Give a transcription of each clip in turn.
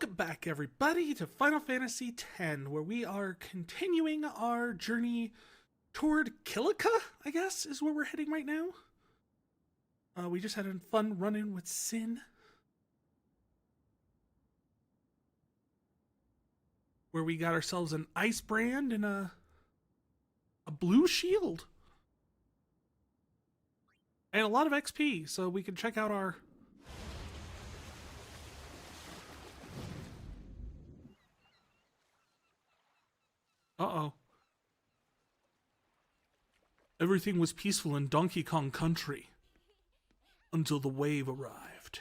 Welcome back, everybody, to Final Fantasy X, where we are continuing our journey toward KILL-ika, I guess, is where we're heading right now. We just had a fun run-in with Sin, where we got ourselves an ice brand and a blue shield. And a lot of XP, so we can check out our... Uh-oh. Everything was peaceful in Donkey Kong Country until the wave arrived.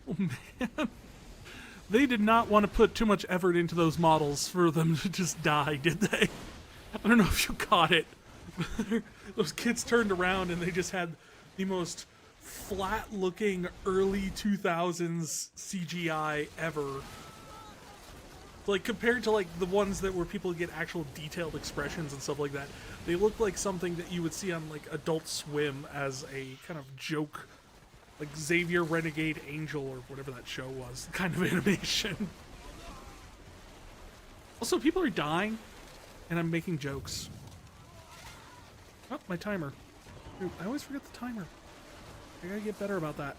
Oh man. They did not want to put too much effort into those models for them to just die, did they? I don't know if you caught it. Those kids turned around and they just had the most flat-looking early 2000s CGI ever. Like, compared to, like, the ones that where people get actual detailed expressions and stuff like that, they look like something that you would see on, like, Adult Swim as a kind of joke, like Xavier Renegade Angel or whatever that show was, kind of animation. Also, people are dying, and I'm making jokes. Oh, my timer. Dude, I always forget the timer. I gotta get better about that.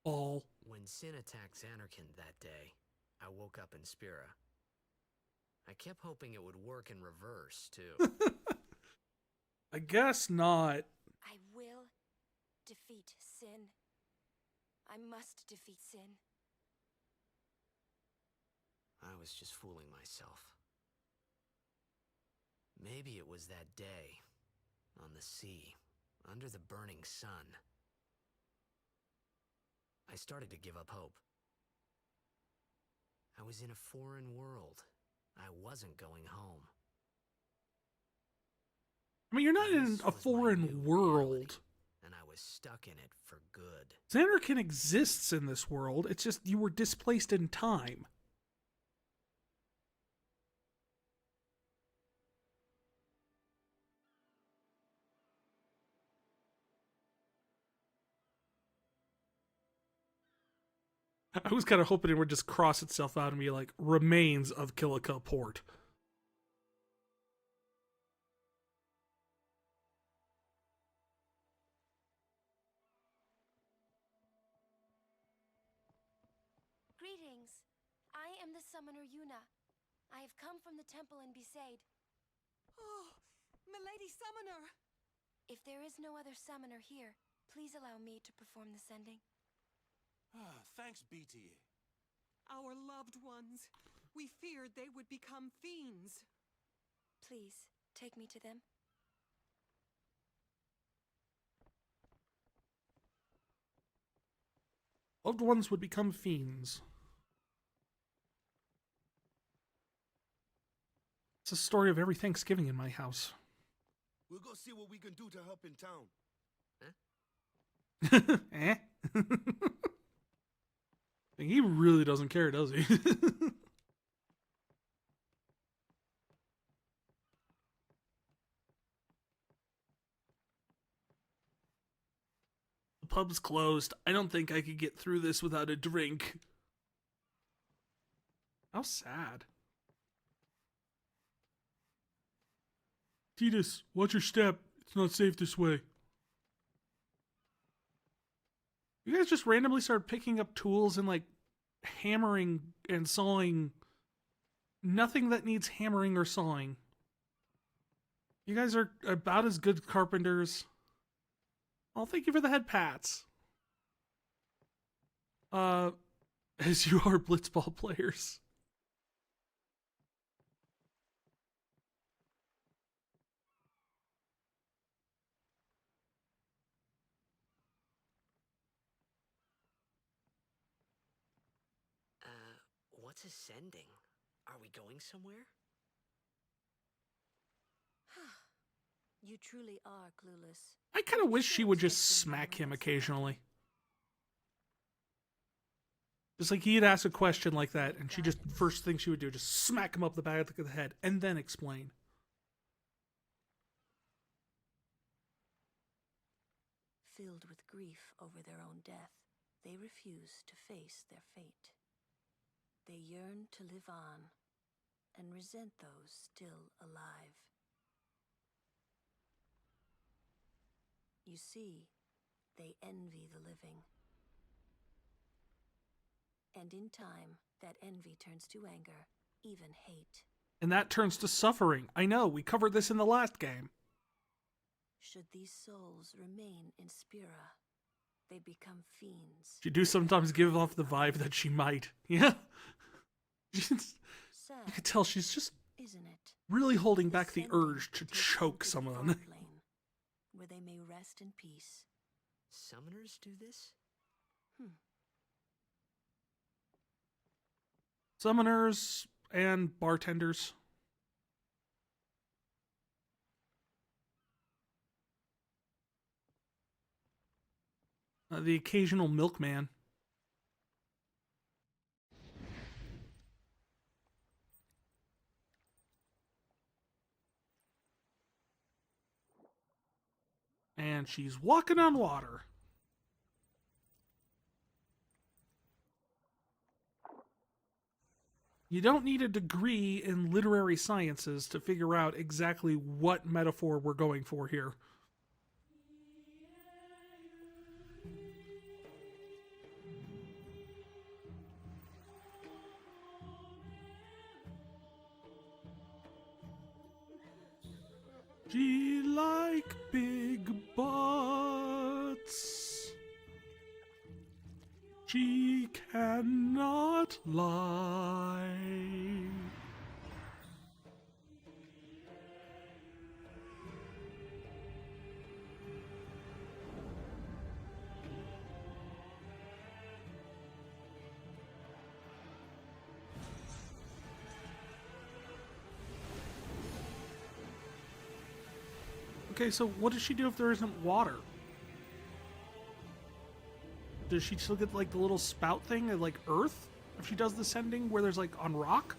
Ball. When Sin attacked Xanarkand that day, I woke up in Spira. I kept hoping it would work in reverse, too. I guess not. I will defeat Sin. I must defeat Sin. I was just fooling myself. Maybe it was that day, on the sea, under the burning sun. I started to give up hope. I was in a foreign world. I wasn't going home. I mean, you're not in This a was my foreign new world. reality, and I was stuck in it for good. Xanarkand exists in this world. It's just you were displaced in time. I was kind of hoping it would just cross itself out and be like, remains of KILL-ika port. Greetings. I am the summoner Yuna. I have come from the temple in Besaid. Oh, Milady Summoner! If there is no other summoner here, please allow me to perform the sending. Thanks, BTA. Our loved ones. We feared they would become fiends. Please, take me to them. Loved ones would become fiends. It's a story of every Thanksgiving in my house. We'll go see what we can do to help in town. Eh? He really doesn't care, does he? The pub's closed. I don't think I could get through this without a drink. How sad. Titus, watch your step. It's not safe this way. You guys just randomly start picking up tools and, like, hammering and sawing nothing that needs hammering or sawing. You guys are about as good carpenters. Well, thank you for the head pats. As you are blitzball players. What's ascending? Are we going somewhere? You truly are clueless. I kind of wish she would just Sure, smack take him some occasionally. Just like he'd ask a question like that, and she just, first thing she would do, just smack him up the back of the head, and then explain. Filled with grief over their own death, they refuse to face their fate. They yearn to live on and resent those still alive. You see, they envy the living. And in time, that envy turns to anger, even hate. And that turns to suffering. I know, we covered this in the last game. Should these souls remain in Spira, they become fiends. She do sometimes give off the vibe that she might. Yeah? You Sad, can tell she's just isn't it? really holding back the Descending urge to takes them choke to the someone. far plane, where they may rest in peace. Summoners do this? Summoners and bartenders. The occasional milkman. And she's walking on water. You don't need a degree in literary sciences to figure out exactly what metaphor we're going for here. She like big butts. She cannot lie. Okay, so what does she do if there isn't water? Does she still get like the little spout thing at like Earth if she does the sending where there's like on rock?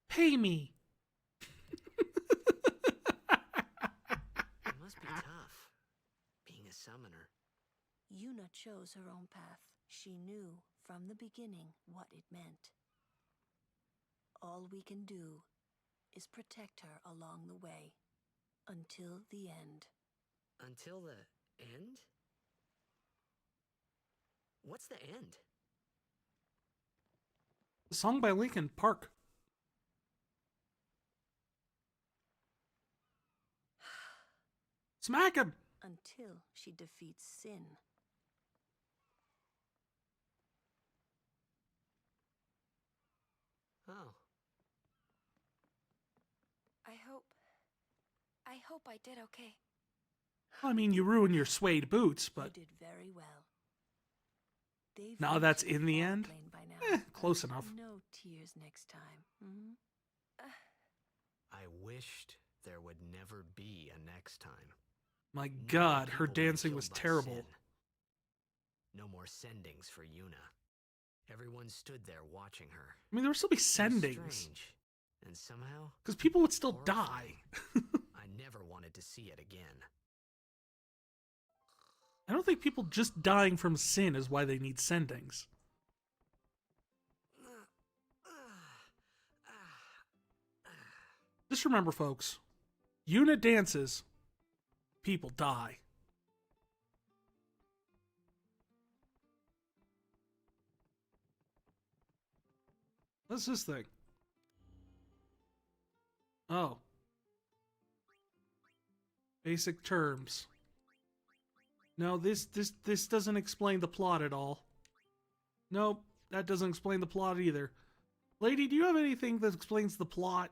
Pay me. It must be tough, being a summoner. Yuna chose her own path. She knew from the beginning what it meant. All we can do is protect her along the way, until the end. Until the end? What's the end? The song by Linkin Park. Smack him! Until she defeats sin. Oh. I hope I did okay. I mean, you ruined your suede boots, but You did very well. They've now that's reached in the far end? plane by now. Close enough. No tears next time. I wished there would never be a next time. My No more God, her people being dancing was killed by terrible. sin. No more sendings for Yuna. Everyone stood there watching her. I mean, there would still be It was sendings. strange, and somehow Because people would still die. horrifying. I never wanted to see it again. I don't think people just dying from sin is why they need sendings. Just remember, folks, unit dances, people die. What's this thing? Oh. Basic terms. No, this doesn't explain the plot at all. Nope, that doesn't explain the plot either. Lady, do you have anything that explains the plot?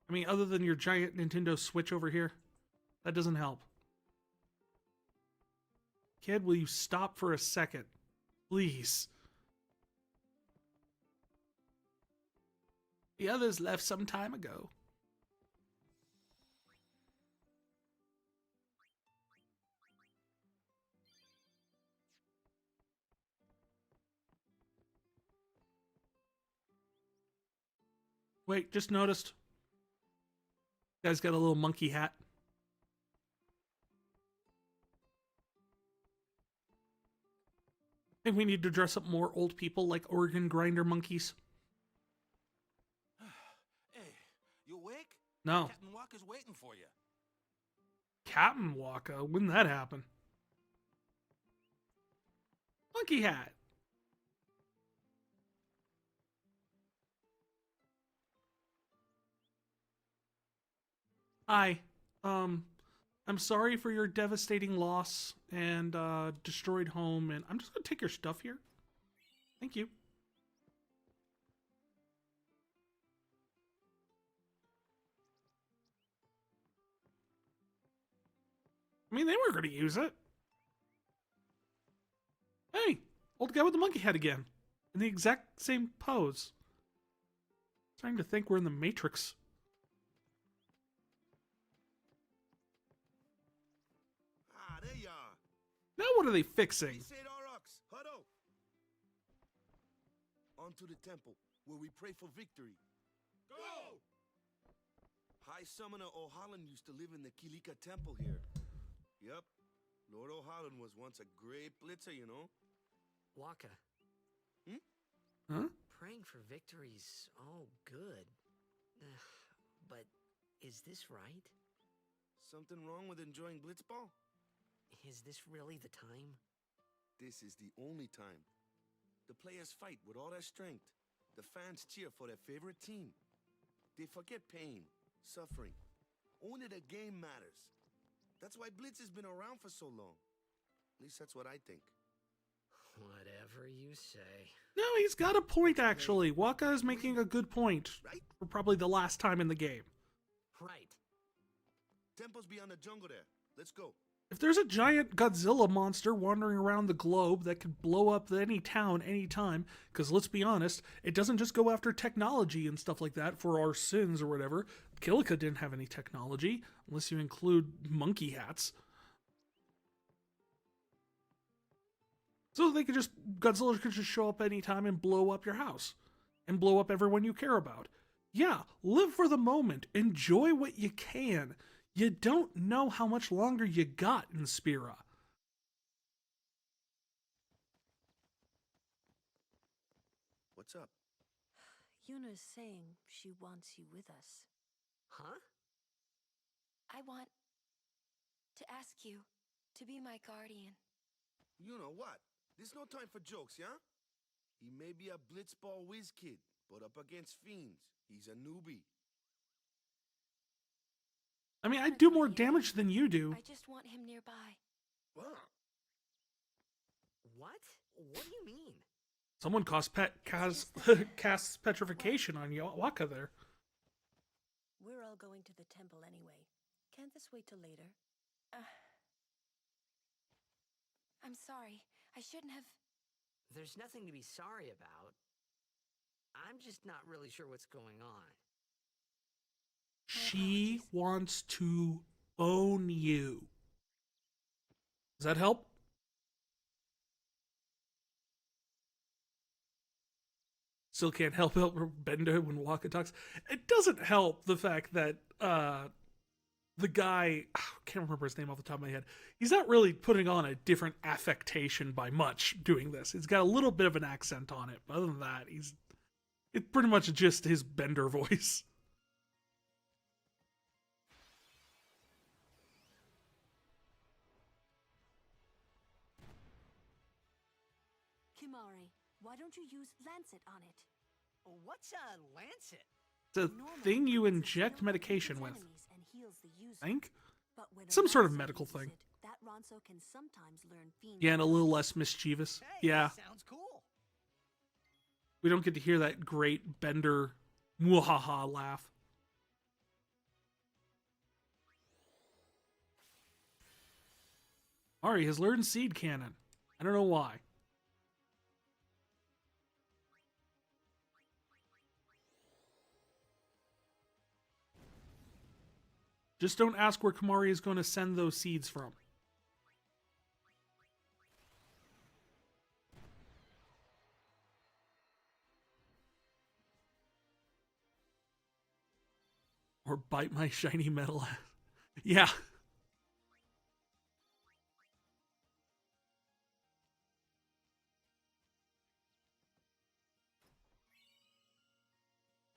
I mean, other than your giant Nintendo Switch over here? That doesn't help. Kid, will you stop for a second? Please. The others left some time ago. Wait, just noticed. Guy's got a little monkey hat. I think we need to dress up more old people like organ grinder monkeys. Hey, you awake? No. Captain Walker's waiting for you. Captain Walker? When did that happen? Monkey hat. Hi. I'm sorry for your devastating loss and destroyed home, and I'm just gonna take your stuff here. Thank you. I mean, they were gonna use it. Hey, old guy with the monkey hat again. In the exact same pose. Starting to think we're in the Matrix. Ah, there you are. Now what are they fixing? Huddle. On to the temple, where we pray for victory. Go! High Summoner O'Holland used to live in the KILL-ika temple here. Yep. Lord O'Holland was once a great blitzer, you know. Waka, Huh? praying for victory's all good. But is this right? Something wrong with enjoying blitzball? Is this really the time? This is the only time. The players fight with all their strength. The fans cheer for their favorite team. They forget pain, suffering. Only the game matters. That's why Blitz has been around for so long. At least that's what I think. Whatever you say. No, he's got a point, actually. Waka is making a good point. Right? For probably the last time in the game. Right. Temple's beyond the jungle there. Let's go. If there's a giant Godzilla monster wandering around the globe that could blow up any town anytime, because let's be honest, it doesn't just go after technology and stuff like that for our sins or whatever. KILL-ika didn't have any technology, unless you include monkey hats. So they could just, Godzilla could just show up anytime and blow up your house. And blow up everyone you care about. Yeah, live for the moment. Enjoy what you can. You don't know how much longer you got in Spira. What's up? Yuna's saying she wants you with us. Huh? I want to ask you to be my guardian. You know what? There's no time for jokes, yeah? He may be a blitzball whiz kid, but up against fiends, he's a newbie. I mean, I do more damage than you do. I just want him nearby. What? What? What do you mean? Someone casts petrification on Waka there. We're all going to the temple anyway. Can't this wait till later? I'm sorry. I shouldn't have... There's nothing to be sorry about. I'm just not really sure what's going on. She wants to own you. Does that help? Still can't help Bender when Waka talks. It doesn't help the fact that the guy, I can't remember his name off the top of my head, he's not really putting on a different affectation by much doing this. He's got a little bit of an accent on it, but other than that, he's It's pretty much just his Bender voice. Kimari, why don't you use Lancet on it? What's a lancet? It's a Normally, thing you it's a inject serum that medication kills with. enemies and heals the user. I think? But when a Some sort of Ronso medical uses thing. it, that Ronso can sometimes learn fiend Yeah, and a little skills. less mischievous. Hey, Yeah. sounds cool. We don't get to hear that great Bender mwahaha laugh. Ari has learned Seed Cannon. I don't know why. Just don't ask where Kamari is going to send those seeds from. Or bite my shiny metal ass. Yeah.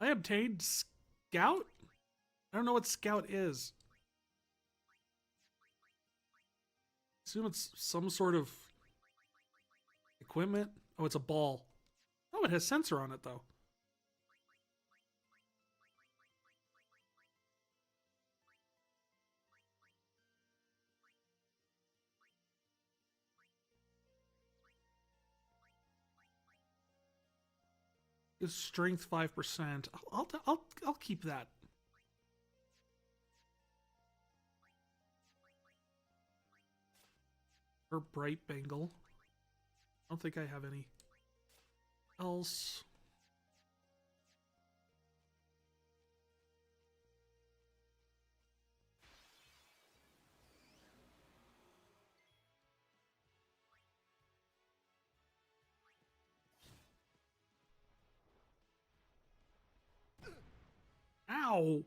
I obtained Scout? I don't know what Scout is. Assume it's some sort of equipment. Oh, it's a ball. Oh, it has sensor on it though. It's strength 5%. I'll keep that. Or bright bangle. I don't think I have any else. Ow!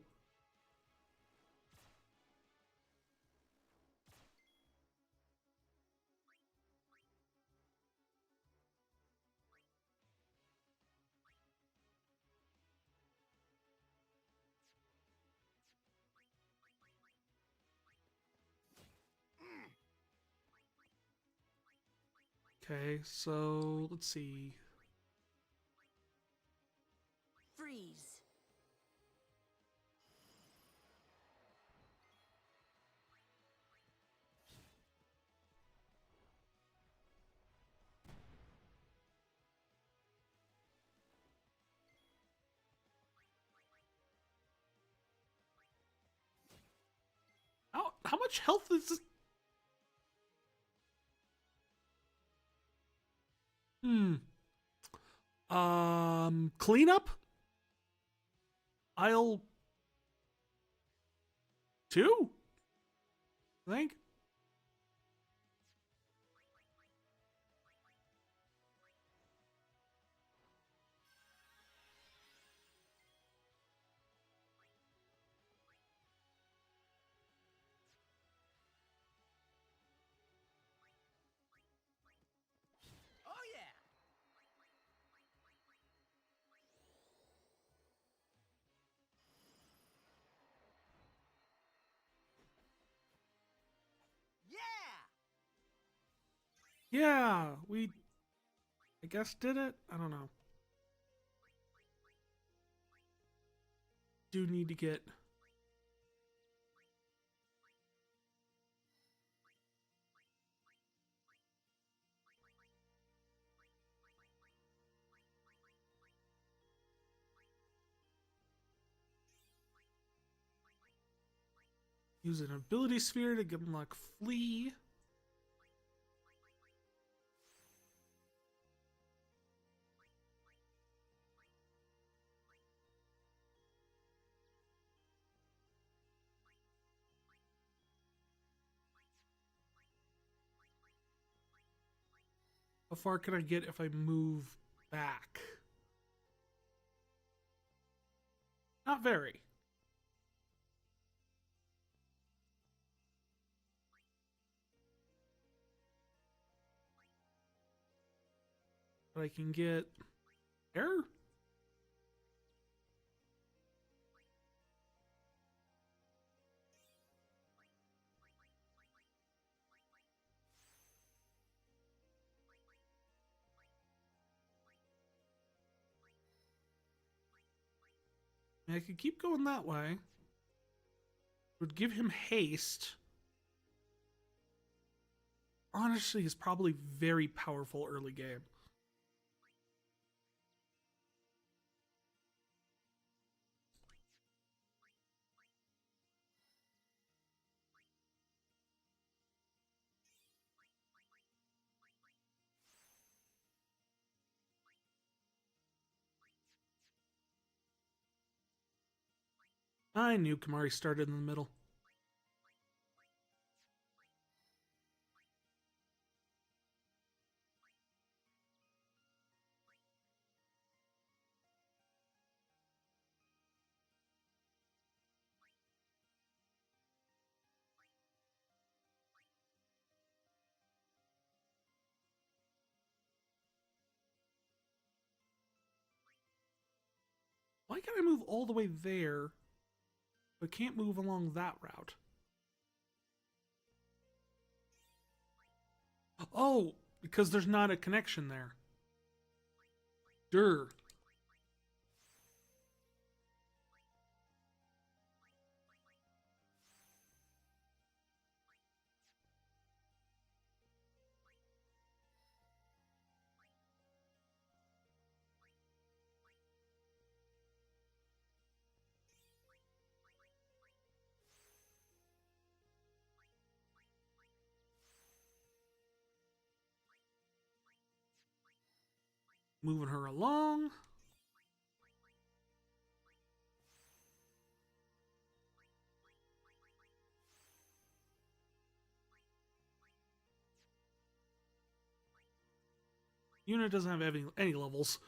Okay, so let's see. Freeze. How much health is this? Cleanup? Aisle 2? I think. Oh yeah. Yeah. Yeah, we, I guess, did it? I don't know. Do need to get... Use an ability sphere to unlock Flee. How far can I get if I move back? Not very. But I can get there? I could keep going that way. Would give him haste. Honestly, is probably very powerful early game. I knew Kamari started in the middle. Why can't I move all the way there, but can't move along that route? Oh, because there's not a connection there. Durr. Moving her along. Unit doesn't have any levels.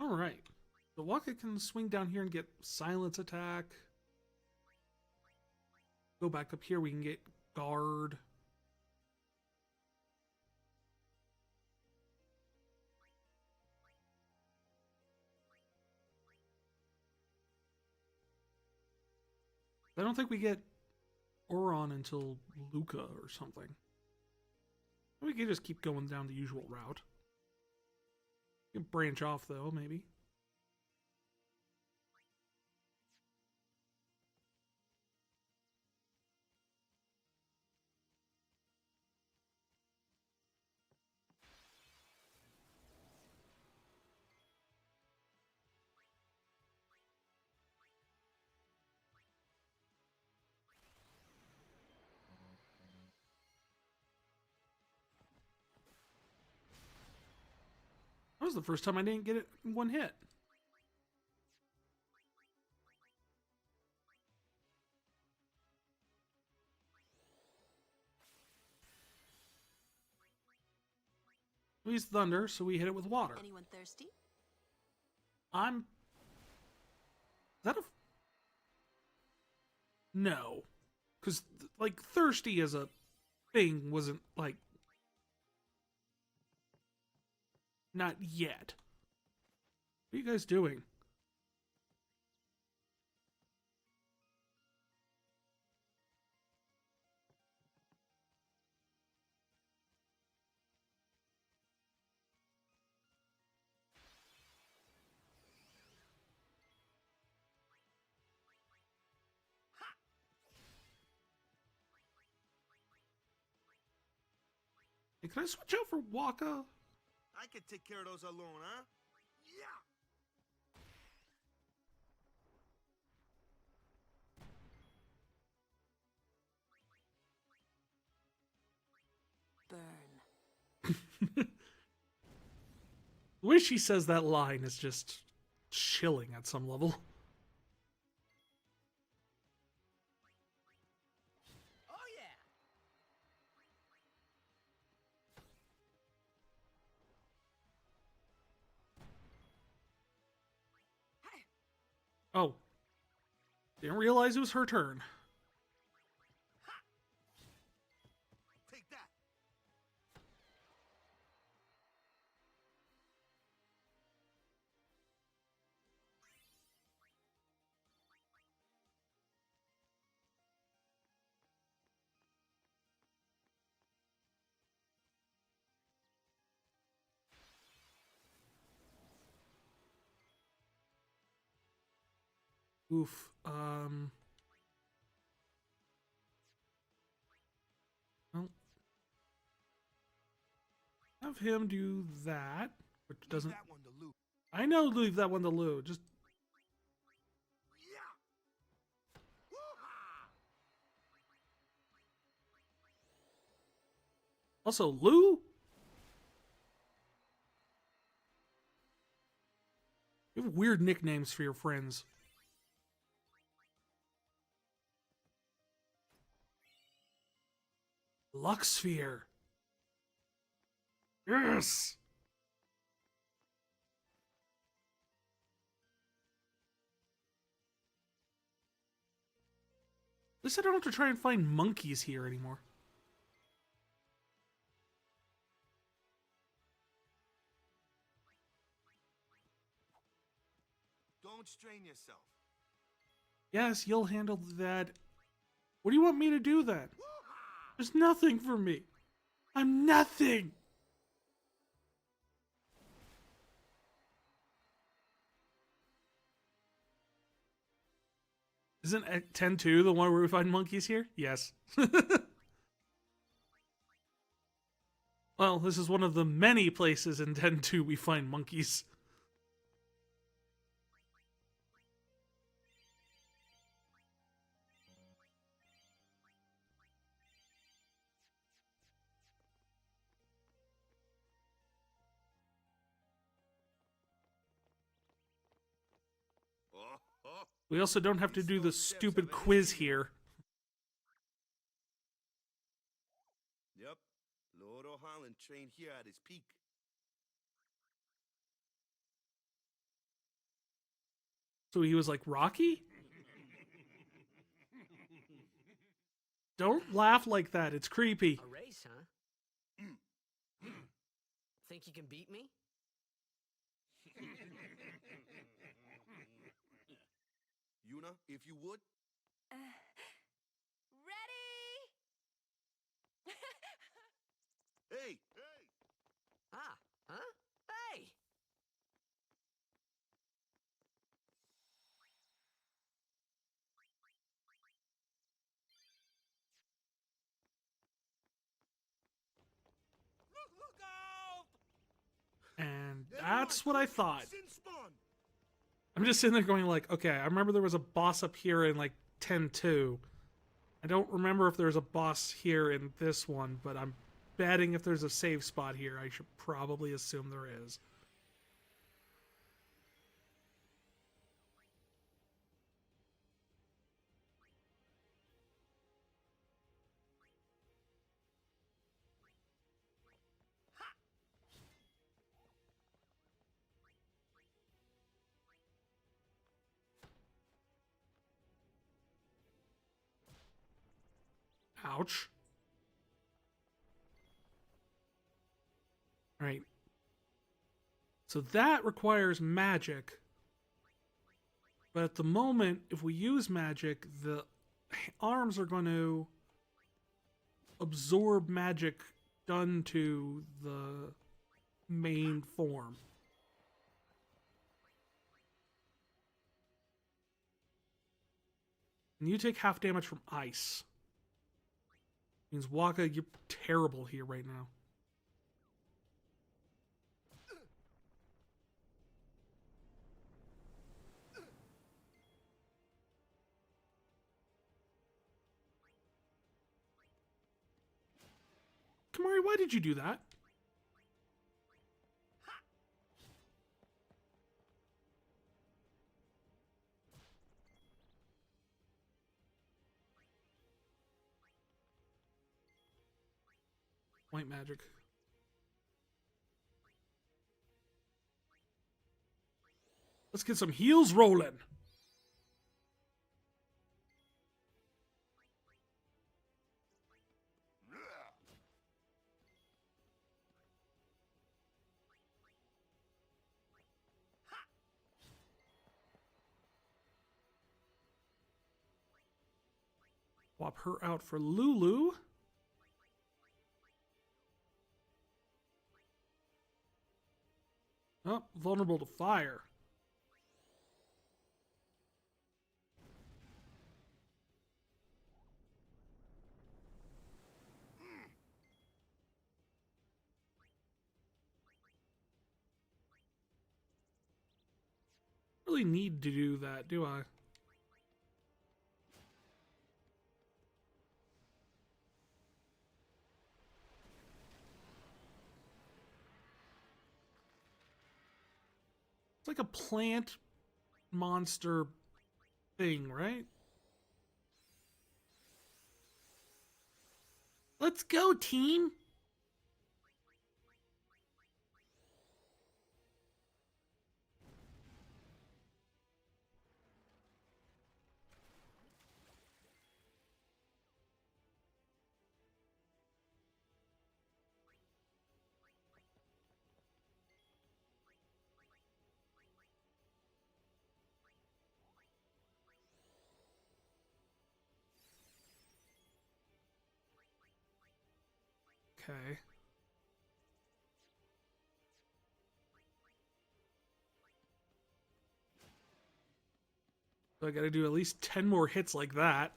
Alright. The Waka can swing down here and get silence attack. Go back up here, we can get guard. I don't think we get Oron until Luca or something. We can just keep going down the usual route. We can branch off though, maybe. That was the first time I didn't get it in one hit. We used thunder, so we hit it with water. Anyone thirsty? I'm... Is that a... No. Because, like, thirsty as a thing wasn't, like... Not yet. What are you guys doing? Hey, can I switch out for Waka? I can take care of those alone, huh? Yeah! Burn. The way she says that line is just chilling at some level. Oh yeah. Oh. Didn't realize it was her turn. Take that. Oof. Well, have him do that, which Leave doesn't. that one to Luke. I know, leave that one to Lou. Just Yeah. Woo-ha! also Lou. You have weird nicknames for your friends. Luxsphere. Yes. At least I don't have to try and find monkeys here anymore. Don't strain yourself. Yes, you'll handle that. What do you want me to do then? Woo-ha! There's nothing for me. I'm nothing. Isn't 10-2 the one where we find monkeys here? Yes. Well, this is one of the many places in 10-2 we find monkeys. Oh, oh. We also don't have to do the stupid quiz here. Yep. Lord O'Holland trained here at his peak. So he was like Rocky? Don't laugh like that. It's creepy. A race, huh? Think you can beat me? Yuna, if you would. Ready? Hey! Ah, huh? Hey! Look out! And that's what I thought. Sin spawn. I'm just sitting there going like, okay, I remember there was a boss up here in like 10-2. I don't remember if there's a boss here in this one, but I'm betting if there's a save spot here, I should probably assume there is. Ouch. Alright. So that requires magic. But at the moment, if we use magic, the arms are going to absorb magic done to the main form. And you take half damage from ice. Means Waka, you're terrible here right now. Kamari, why did you do that? White magic. Let's get some heels rolling. Swap her out for Lulu. Oh, vulnerable to fire. Really need to do that, do I? It's like a plant monster thing, right? Let's go, team! Okay. So I gotta do at least 10 more hits like that.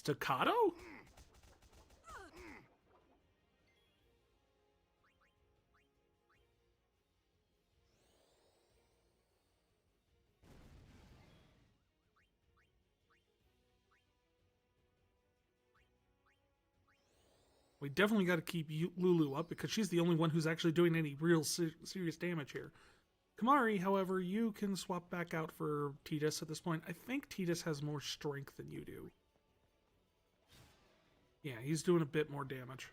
Staccato? We definitely got to keep Lulu up because she's the only one who's actually doing any real serious damage here. Kamari, however, you can swap back out for Tidus at this point. I think Tidus has more strength than you do. Yeah, he's doing a bit more damage.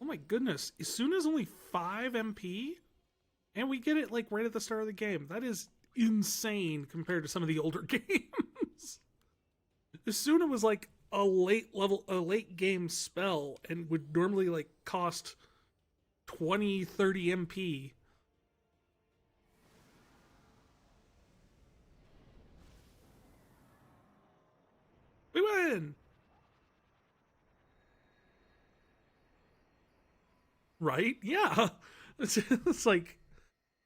Oh my goodness, Isuna's only 5 MP? And we get it like right at the start of the game. That is insane compared to some of the older games. Isuna was like a late game spell and would normally like cost 20, 30 MP. We win! Right? Yeah. It's like,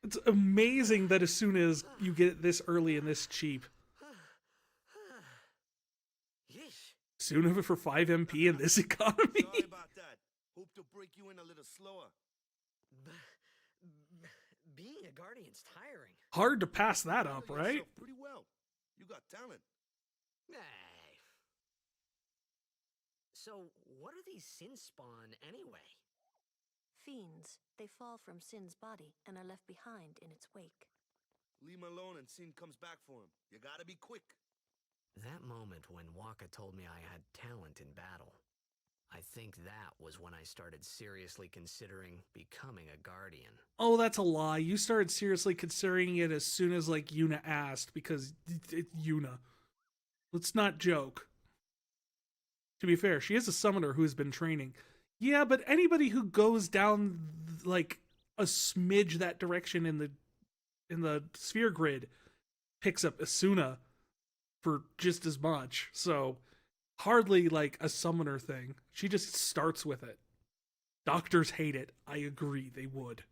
it's amazing that as soon as you get it this early and this cheap. Yeesh. Soon of it for 5 MP in this economy. Sorry about that. Hope to break you in a little slower. Being a guardian's tiring. Hard to pass that up, Handle right? yourself pretty well. You got talent. Hey. So, what are these sin spawn anyway? Fiends, they fall from Sin's body and are left behind in its wake. Leave him alone and Sin comes back for him. You gotta be quick. That moment when Waka told me I had talent in battle, I think that was when I started seriously considering becoming a guardian. Oh, that's a lie. You started seriously considering it as soon as, like, Yuna asked, because it's Yuna. Let's not joke. To be fair, she is a summoner who has been training. Yeah, but anybody who goes down, like, a smidge that direction in the sphere grid picks up Asuna for just as much. So, hardly, like, a summoner thing. She just starts with it. Doctors hate it. I agree, they would.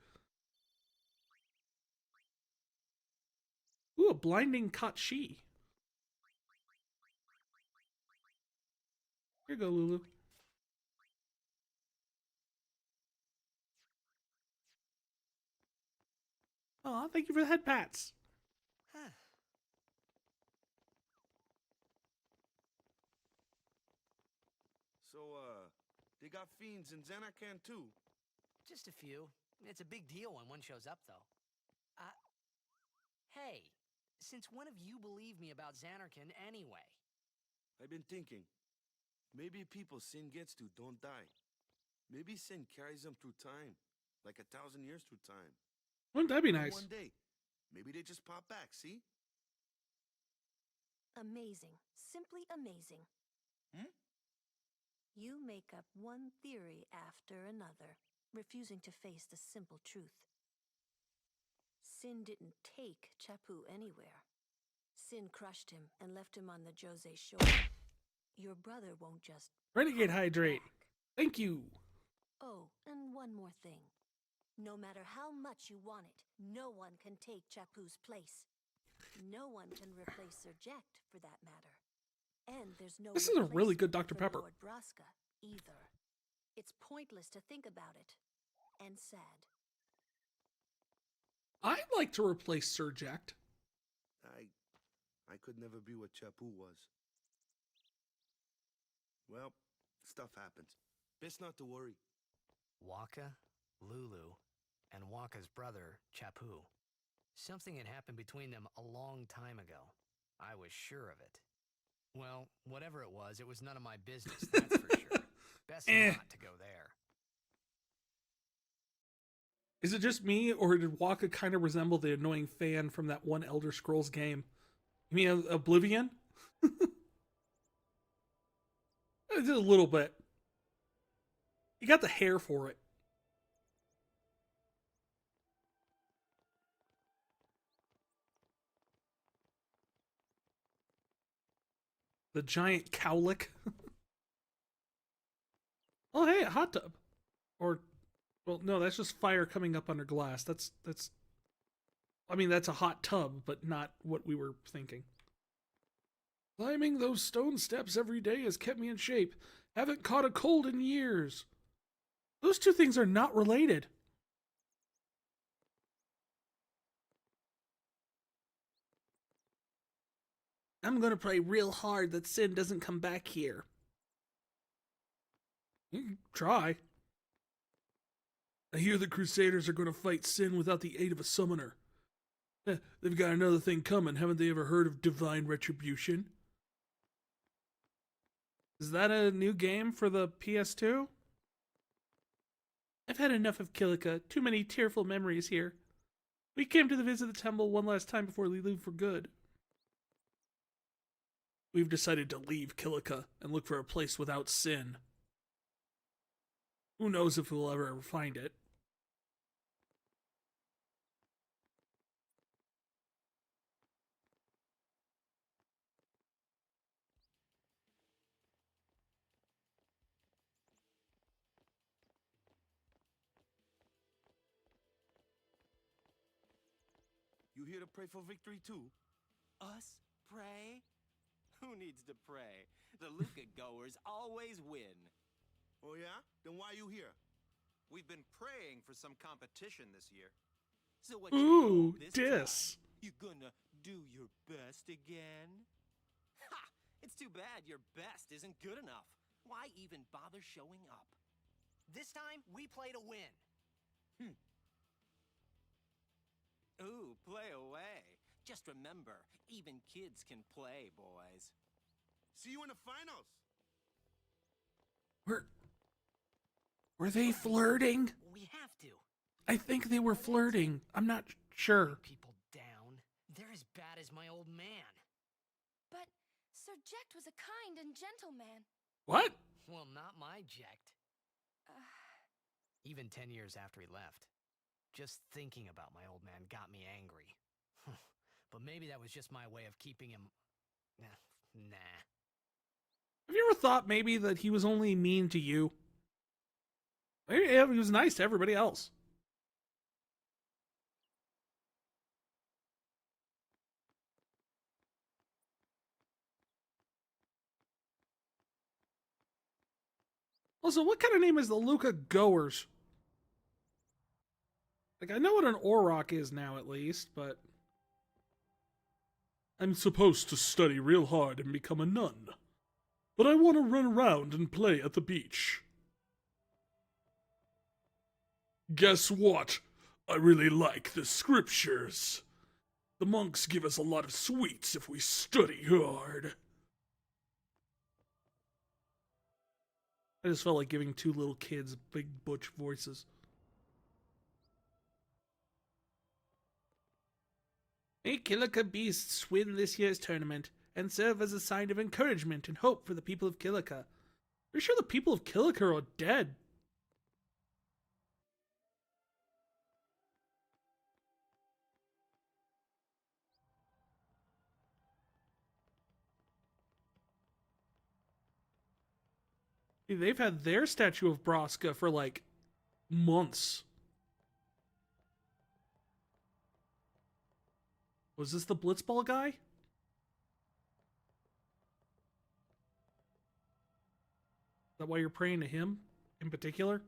Ooh, a blinding Kachi. Here you go, Lulu. Aw, thank you for the head pats. So, they got fiends in Xanarkand too. Just a few. It's a big deal when one shows up, though. Hey, Since when have you believed me about Xanarkin anyway? I've been thinking. Maybe people sin gets to don't die. Maybe sin carries them through time, like 1,000 years through time. Wouldn't that be And nice? one day, maybe they just pop back, see? Amazing. Simply amazing. Hmm? You make up one theory after another, refusing to face the simple truth. Sin didn't take Chapu anywhere. Sin crushed him and left him on the Jose shore. Your brother won't just Renegade pop Hydrate. back. Thank you. Oh, and one more thing. No matter how much you want it, no one can take Chapu's place. No one can replace Sir Jekt, for that matter. And there's no This is a really good Dr. replacement for Pepper. Lord Braska, either. It's pointless to think about it. And sad. I'd like to replace Sir Jekt. I could never be what Chapu was. Well, stuff happens. Best not to worry. Waka, Lulu, and Waka's brother, Chapu. Something had happened between them a long time ago. I was sure of it. Well, whatever it was none of my business, that's for sure. Best not to go there. Is it just me, or did Waka kind of resemble the annoying fan from that one Elder Scrolls game? You mean Oblivion? Just a little bit. You got the hair for it. The giant cowlick. Oh, hey, a hot tub. Or, well, no, that's just fire coming up under glass. That's I mean, that's a hot tub, but not what we were thinking. Climbing those stone steps every day has kept me in shape. Haven't caught a cold in years. Those two things are not related. I'm gonna pray real hard that Sin doesn't come back here. You can try. I hear the Crusaders are gonna fight Sin without the aid of a summoner. They've got another thing coming. Haven't they ever heard of divine retribution? Is that a new game for the PS2? I've had enough of KILL-ika. Too many tearful memories here. We came to visit the temple one last time before we leave for good. We've decided to leave KILL-ika and look for a place without Sin. Who knows if we'll ever find it. You here to pray for victory too? Us pray? Who needs to pray? The Luca goers always win. Oh yeah? Then why you here? We've been praying for some competition this year. So what Ooh, you this diss. time? You gonna do your best again? Ha! It's too bad your best isn't good enough. Why even bother showing up? This time, we play to win. Ooh, play away. Just remember, even kids can play, boys. See you in the finals. Were they flirting? We have to. I think they were flirting. I'm not sure. People down. They're as bad as my old man. But Sir Jekt was a kind and gentle man. What? Well, not my Jekt. Even 10 years after he left. Just thinking about my old man got me angry. But maybe that was just my way of keeping him... Nah. Have you ever thought maybe that he was only mean to you? Maybe he was nice to everybody else. Also, what kind of name is the Luca Goers? Like, I know what an Auroch is now, at least, but... I'm supposed to study real hard and become a nun. But I want to run around and play at the beach. Guess what? I really like the scriptures. The monks give us a lot of sweets if we study hard. I just felt like giving two little kids big butch voices. May KILL-ika beasts win this year's tournament and serve as a sign of encouragement and hope for the people of KILL-ika. Pretty sure the people of KILL-ika are dead. They've had their statue of Braska for like months. Was this the Blitzball guy? Is that why you're praying to him in particular?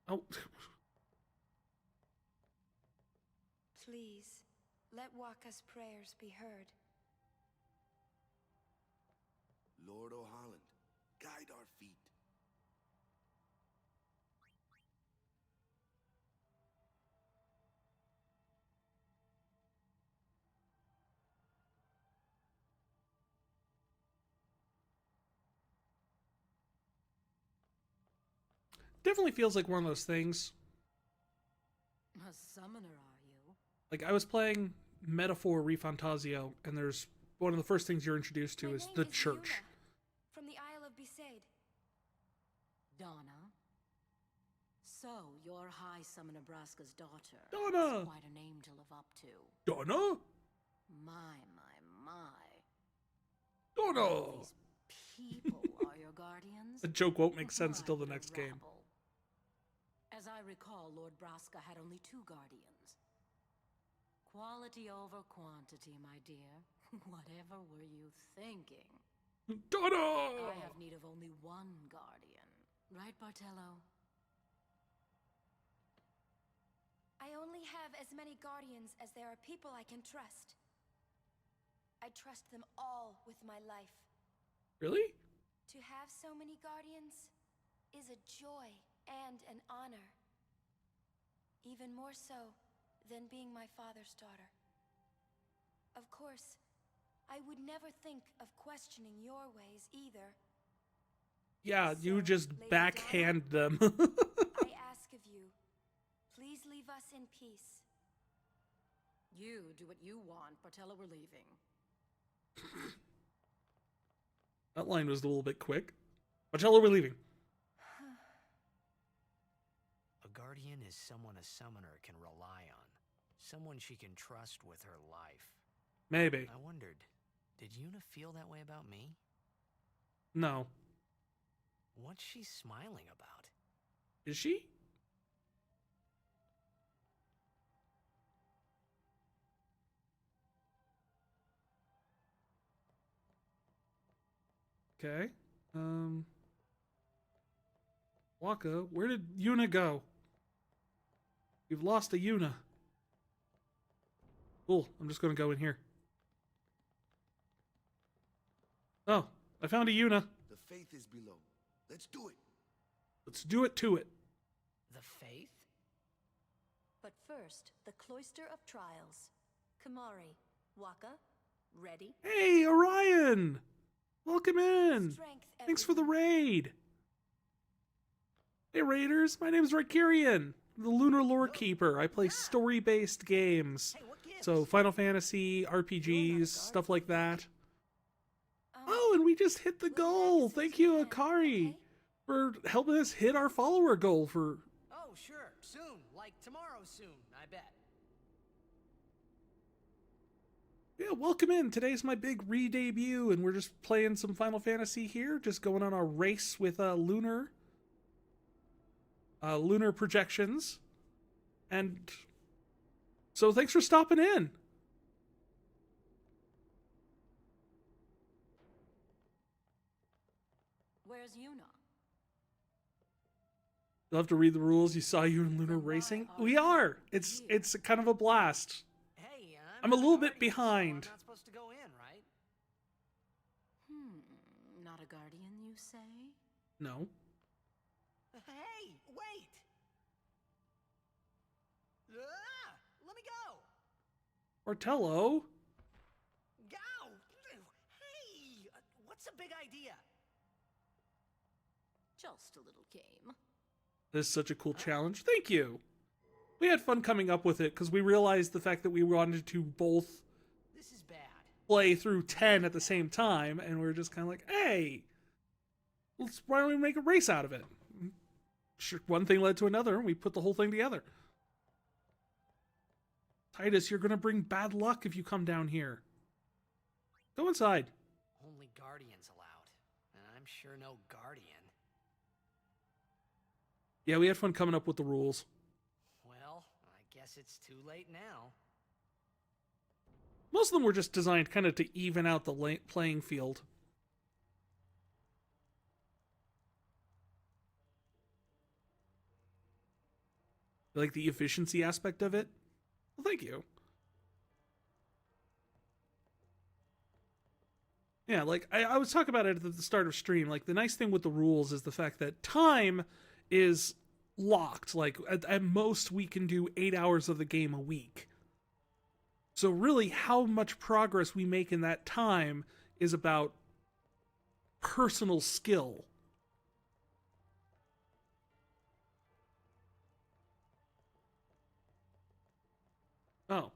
Oh. Please, let Waka's prayers be heard. Lord O'Holland, guide our feet. Definitely feels like one of those things. A summoner, are you? Like, I was playing Metaphor Refantasio, and there's one of the first things you're introduced to My is name the church. Yuna, from the Isle of Besaid. Donna? So, you're High Summoner Braska's daughter. Donna! That's quite a name to live up to. Donna? My. Donna! These people are your guardians? The joke won't make sense Why, until the you next game. rabble. As I recall, Lord Braska had only 2 guardians. Quality over quantity, my dear. Whatever were you thinking? Donna! I have need of only 1 guardian. Right, Bartello? I only have as many guardians as there are people I can trust. I trust them all with my life. Really? To have so many guardians is a joy and an honor. Even more so than being my father's daughter. Of course, I would never think of questioning your ways either. Yeah, you So, just Lady backhand them. I ask of you, please leave us in peace. You do what you want, Bartello, we're leaving. That line was a little bit quick. Marcello, we're leaving. A guardian is someone a summoner can rely on. Someone she can trust with her life. Maybe. I wondered, did Yuna feel that way about me? No. What's she smiling about? Is she? Okay. Waka, where did Yuna go? We've lost a Yuna. Cool, I'm just gonna go in here. Oh, I found a Yuna. The faith is below. Let's do it. Let's do it to it. The faith? But first, the Cloister of Trials. Kamari, Waka, ready? Hey, Orion! Welcome in! Strength, Thanks for the everyone. raid! Hey Raiders, my name's Rykirian, the Lunar Lore Keeper. I play story-based games. Hey, what gives? So Final Fantasy, RPGs, stuff like that. Um, Oh, and we just hit the we'll goal! have Thank Susie you, then, Akari, okay? for helping us hit our follower goal for... Oh, sure. Soon. Like tomorrow soon, I bet. Yeah, welcome in. Today's my big re-debut, and we're just playing some Final Fantasy here, just going on a race with Lunar projections. And so thanks for stopping in. Where's Yuna? You'll have to read the rules. You saw you and Lunar Then why racing. are We you are. It's here? it's kind of a blast. Hey, I'm a not little bit guardian, so behind. I'm not supposed to go in, right? Not a guardian, you say? No. Hey, wait! Ah! Let me go! Martello? Go! Hey! What's a big idea? Just a little game. This is such a cool challenge. Thank you. We had fun coming up with it because we realized the fact that we wanted to both This is bad. play through 10 at the same time, and we were just kind of like, hey, why don't we make a race out of it? Sure, one thing led to another, and we put the whole thing together. Titus, you're going to bring bad luck if you come down here. Go inside. Only guardians allowed. And I'm sure no guardian. Yeah, we had fun coming up with the rules. Well, I guess it's too late now. Most of them were just designed kind of to even out the playing field. Like the efficiency aspect of it? Well, thank you. Yeah, like, I was talking about it at the start of stream. Like, the nice thing with the rules is the fact that time is locked. Like, at most, we can do 8 hours of the game a week. So really, how much progress we make in that time is about personal skill. Oh.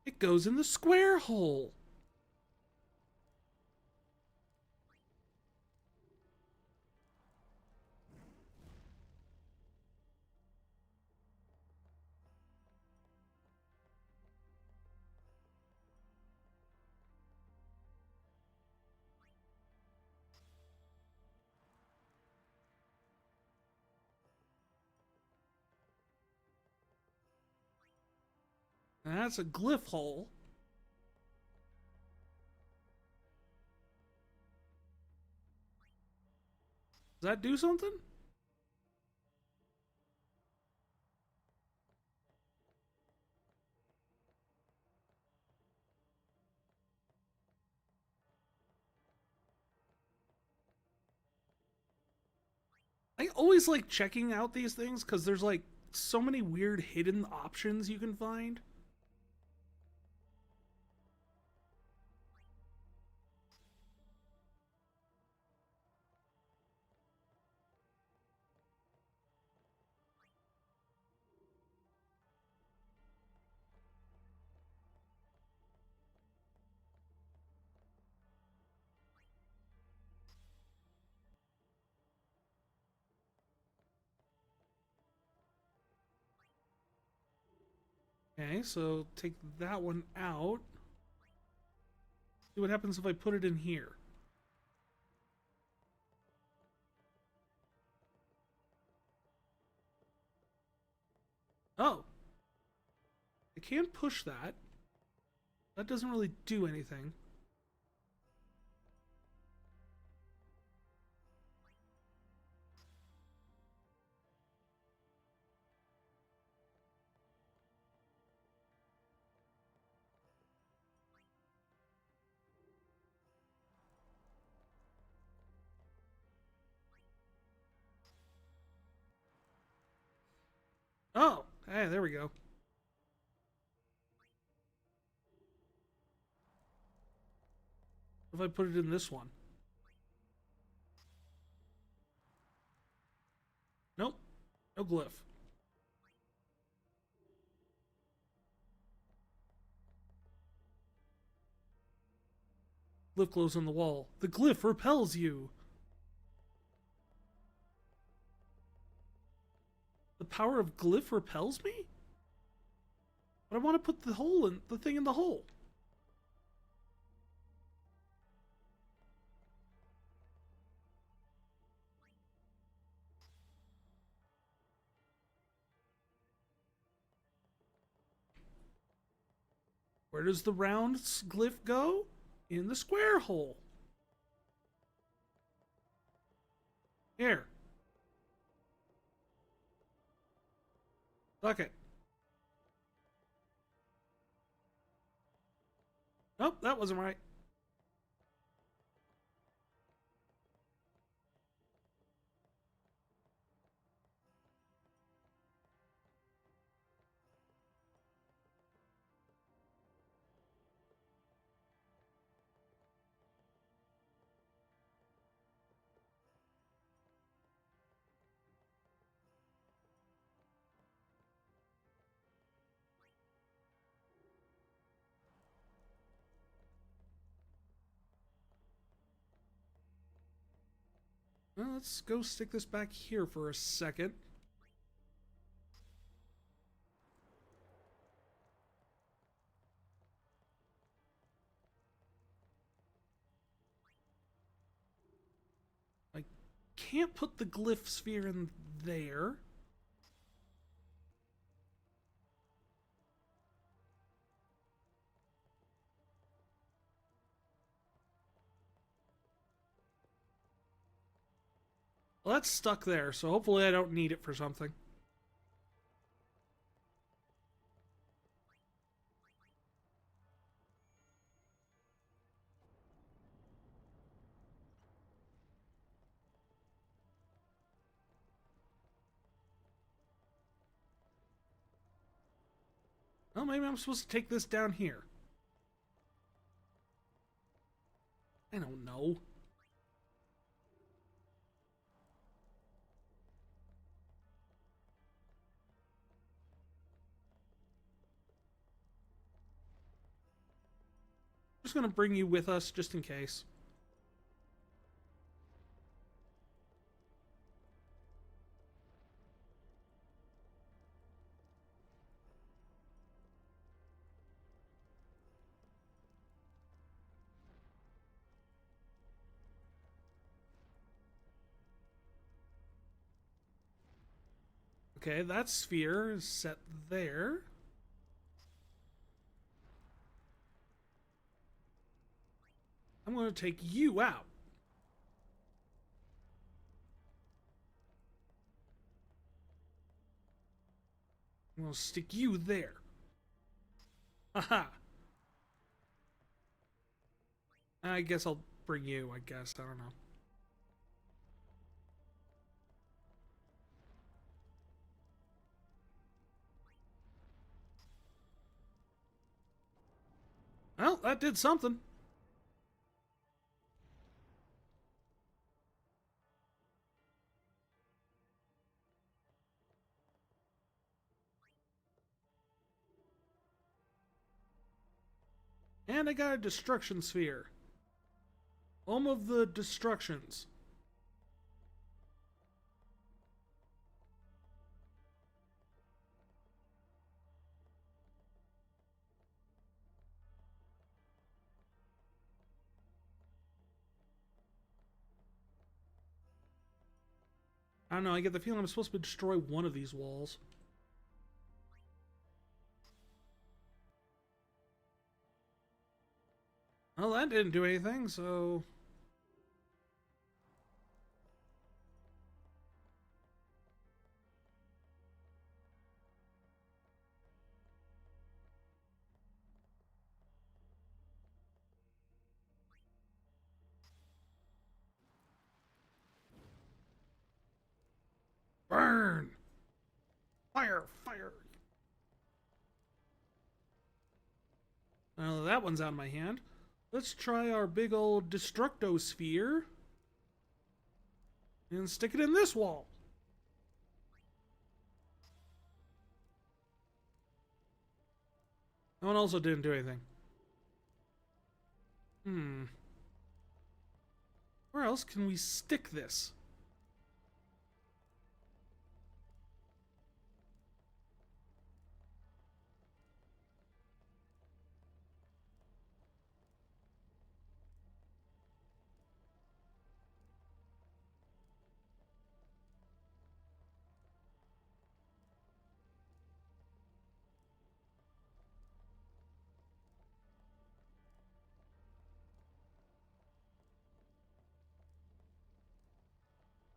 It goes in the square hole. That's a glyph hole. Does that do something? I always like checking out these things because there's like so many weird hidden options you can find. Okay, so take that one out. See what happens if I put it in here. Oh. I can't push that. That doesn't really do anything. Oh, hey, there we go. What if I put it in this one? Nope, no glyph. Glyph glows on the wall. The glyph repels you. The power of glyph repels me? But I want to put the thing in the hole. Where does the round glyph go? In the square hole. Here. Suck it. Nope, that wasn't right. Well, let's go stick this back here for a second. I can't put the glyph sphere in there. Well, that's stuck there, so hopefully I don't need it for something. Well, maybe I'm supposed to take this down here. I don't know. Just gonna bring you with us just in case. Okay, that sphere is set there. I'm going to take you out. I'm going to stick you there. Haha. I guess I'll bring you, I guess. I don't know. Well, that did something. And I got a destruction sphere. Home of the destructions. I don't know, I get the feeling I'm supposed to destroy one of these walls. Well, that didn't do anything, so... Burn! Fire! Fire! Well, that one's out of my hand. Let's try our big old Destructo Sphere. And stick it in this wall. That one also didn't do anything. Where else can we stick this?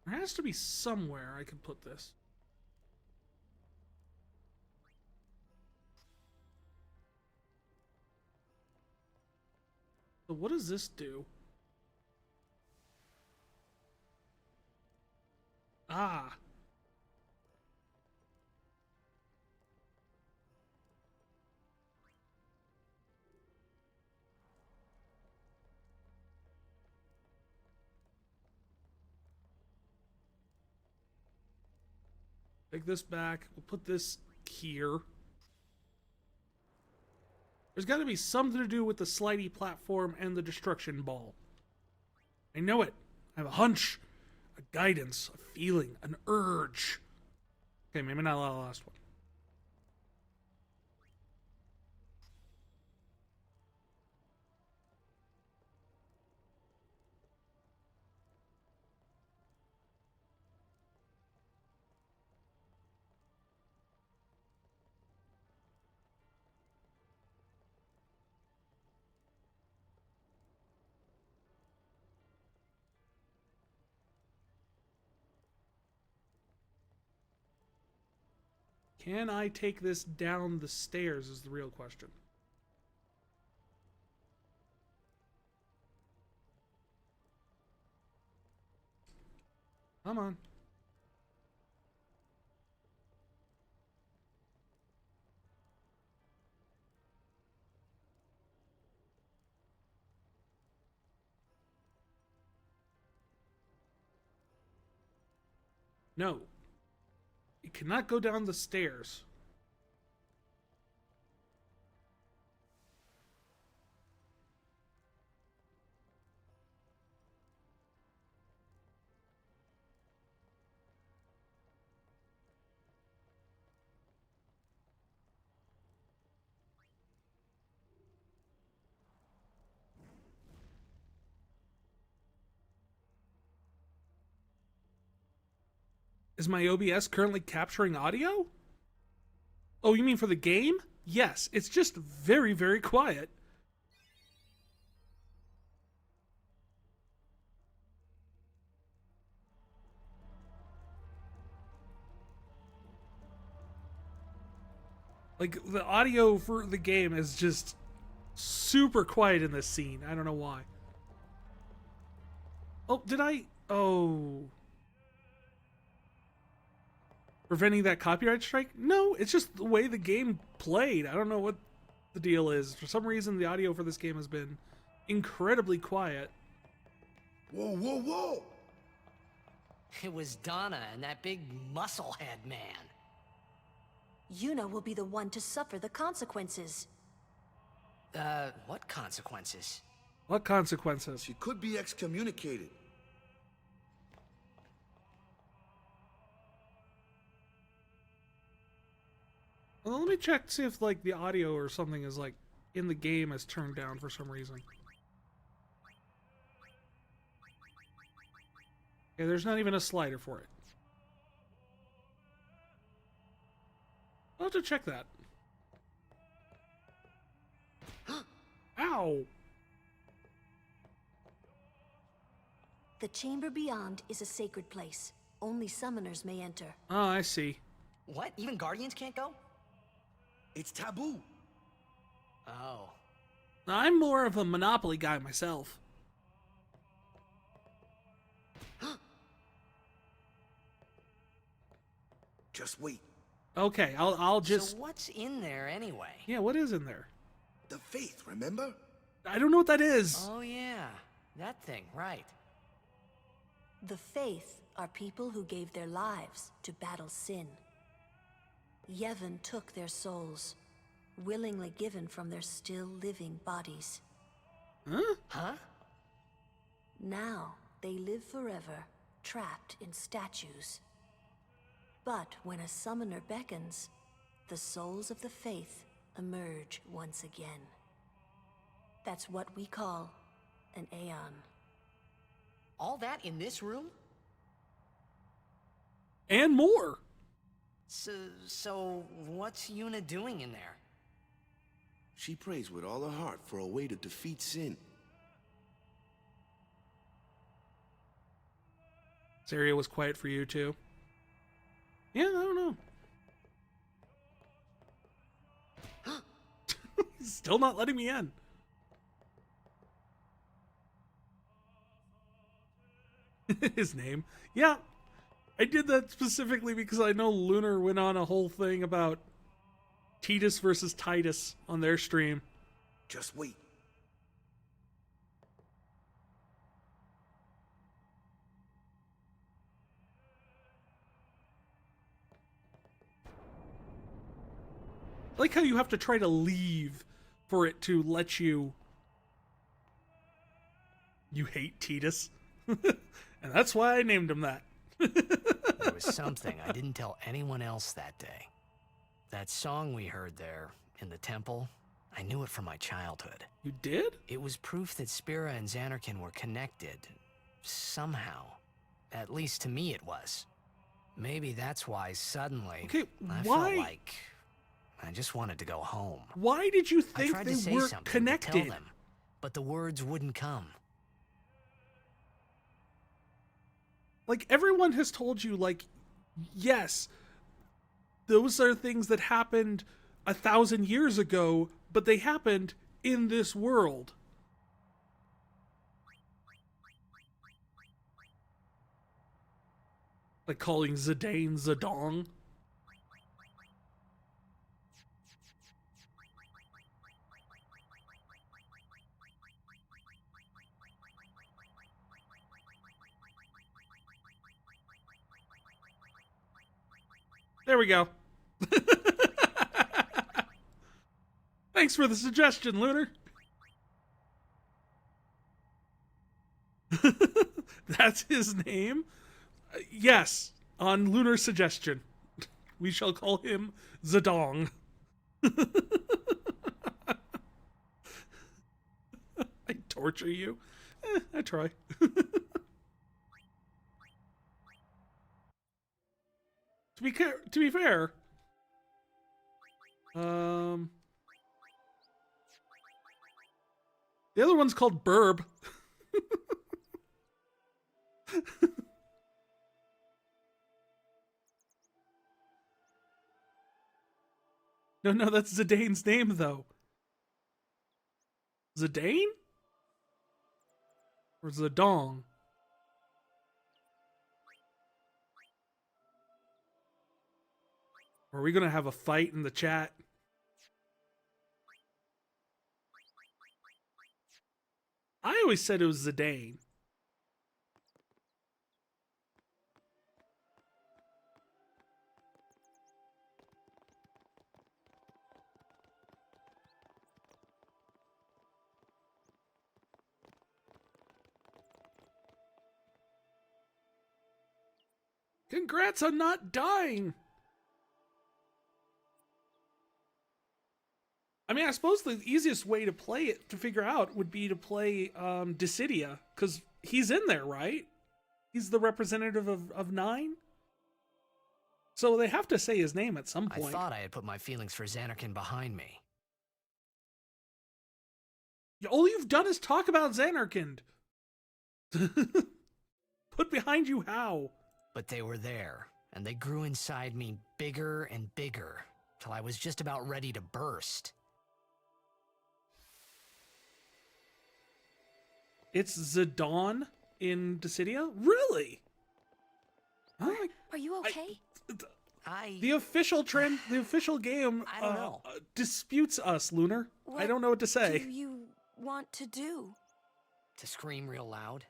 There has to be somewhere I can put this. So what does this do? Ah. Take this back. We'll put this here. There's got to be something to do with the slidey platform and the destruction ball. I know it. I have a hunch, a guidance, a feeling, an urge. Okay, maybe not the last one. Can I take this down the stairs is the real question. Come on. No. It cannot go down the stairs. Is my OBS currently capturing audio? Oh, you mean for the game? Yes, it's just very, very quiet. Like, the audio for the game is just super quiet in this scene. I don't know why. Oh, did I? Oh. Preventing that copyright strike? No, it's just the way the game played. I don't know what the deal is. For some reason, the audio for this game has been incredibly quiet. Whoa, whoa, whoa! It was Donna and that big musclehead man. Yuna will be the one to suffer the consequences. What consequences? What consequences? She could be excommunicated. Well, let me check to see if, like, the audio or something is, like, in the game is turned down for some reason. Yeah, there's not even a slider for it. I'll have to check that. Ow! The chamber beyond is a sacred place. Only summoners may enter. Oh, I see. What? Even Guardians can't go? It's taboo. Oh. I'm more of a Monopoly guy myself. Just wait. Okay, I'll just... So what's in there anyway? Yeah, what is in there? The faith, remember? I don't know what that is. Oh yeah, that thing, right. The Faith are people who gave their lives to battle sin. Yevon took their souls, willingly given from their still living bodies. Huh? Huh? Now they live forever, trapped in statues. But when a summoner beckons, the souls of the Faith emerge once again. That's what we call an Aeon. All that in this room? And more. So what's Yuna doing in there? She prays with all her heart for a way to defeat sin. This area was quiet for you too. Yeah, I don't know. He's still not letting me in. His name. Yeah, I did that specifically because I know Lunar went on a whole thing about Titus versus Titus on their stream. Just wait. I like how you have to try to leave for it to let you. You hate Titus. And that's why I named him that. There was something I didn't tell anyone else that day. That song we heard there in the temple, I knew it from my childhood. You did? It was proof that Spira and Xanarkin were connected. Somehow. At least to me it was. Maybe that's why suddenly Okay, I why? felt like I just wanted to go home. Why did you I think tried they to say were something connected? to tell them, but the words wouldn't come. Like, everyone has told you, like, yes, those are things that happened 1,000 years ago, but they happened in this world. Like calling Zidane Zidong. There we go. Thanks for the suggestion, Lunar. That's his name? Yes, on Lunar's suggestion. We shall call him Zidong. I torture you. I try. To be fair, the other one's called Burb. No, that's Zidane's name, though. Zidane? Or Zidong? Are we gonna have a fight in the chat? I always said it was Zidane. Congrats on not dying! I mean, I suppose the easiest way to play it, to figure out, would be to play Dissidia, because he's in there, right? He's the representative of 9? So they have to say his name at some point. I thought I had put my feelings for Xanarkin behind me. All you've done is talk about Xanarkin. Put behind you how? But they were there, and they grew inside me bigger and bigger, till I was just about ready to burst. It's Zidane in Dissidia? Really? Are you okay? The official trend, the official game I don't know. Disputes us, Lunar. I don't know what to say. What do you want to do? To scream real loud.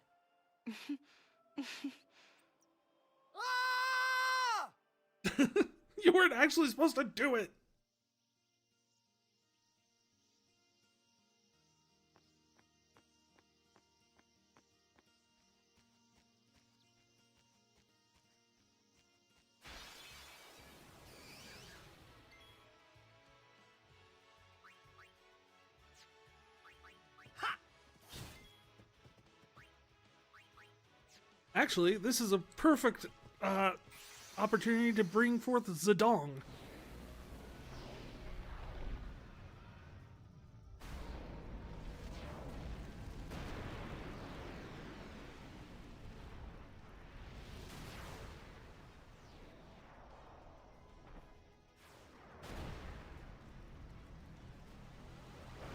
You weren't actually supposed to do it. Actually, this is a perfect opportunity to bring forth Zidong.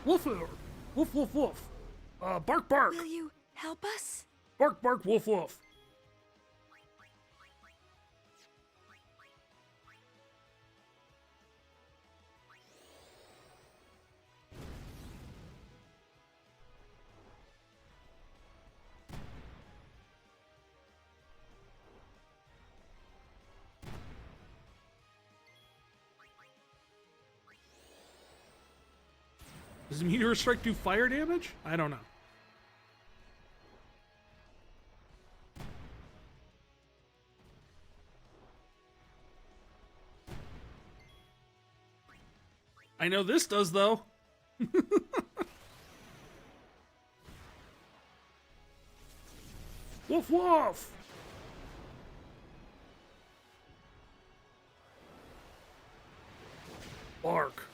Woof, woof, woof, woof. Bark, bark. Will you help us? Bark, bark, woof, woof. Does the meteor strike do fire damage? I don't know. I know this does, though. Woof, woof! Bark.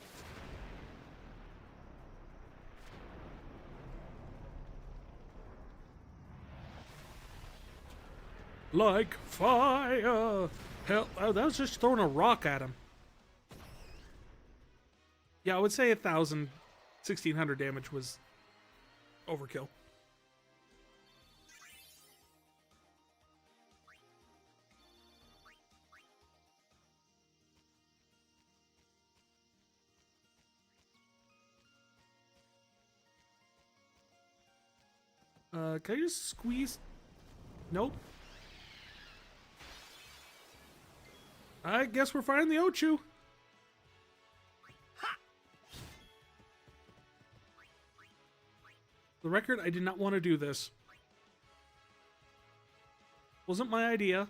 Like fire. Hell, oh, that was just throwing a rock at him. Yeah, I would say 1,000, 1,600 damage was overkill. Can I just squeeze? Nope. I guess we're finding the Ochu. The record, I did not want to do this. Wasn't my idea.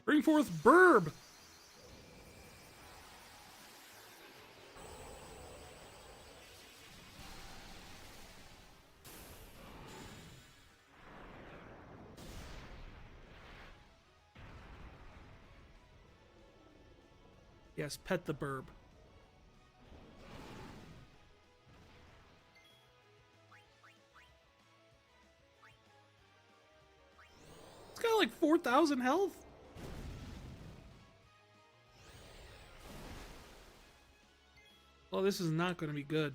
Bring forth Burb! Yes, pet the Burb. It's got like 4,000 health. Well, this is not going to be good.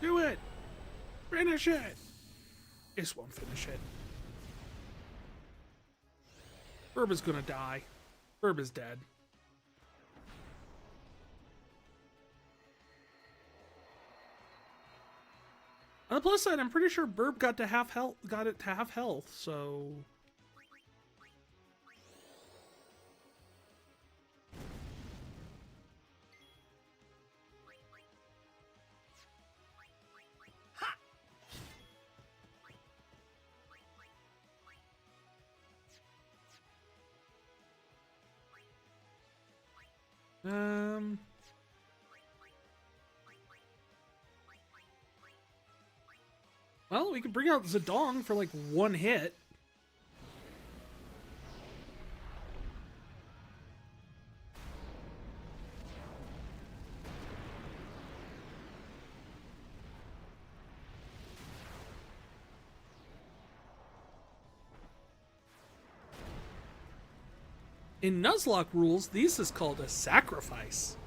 Do it! Finish it! This won't finish it. Burb is gonna die. Burb is dead. On the plus side, I'm pretty sure Burb got to half health. Got it to half health. So. Well, we could bring out Zedong for like one hit. In Nuzlocke rules, this is called a sacrifice.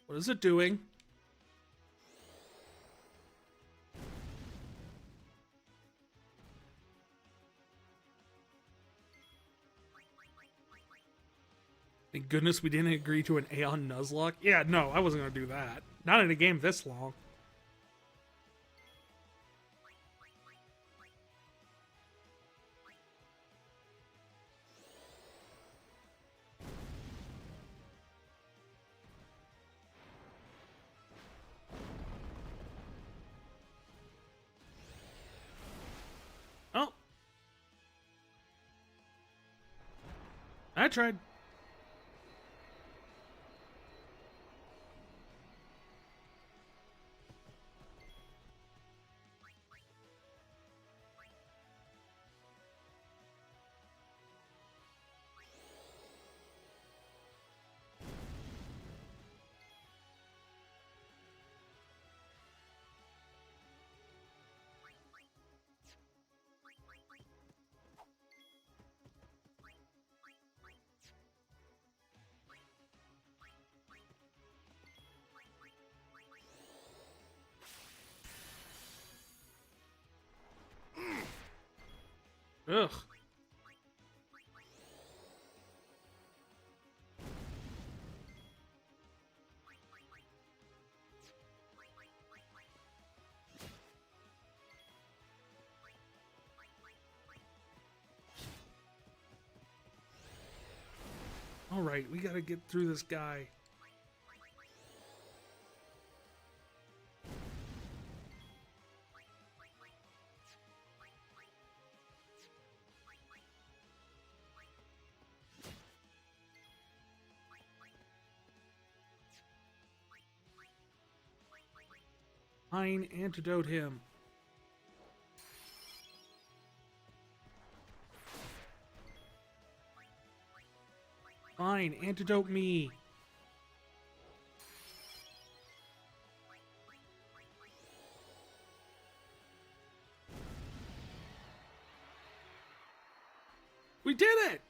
What is it doing? Thank goodness we didn't agree to an Aeon Nuzlocke. Yeah, no, I wasn't going to do that. Not in a game this long. Oh. I tried. Ugh. All right, we gotta get through this guy. Fine, antidote him. Fine, antidote me. We did it!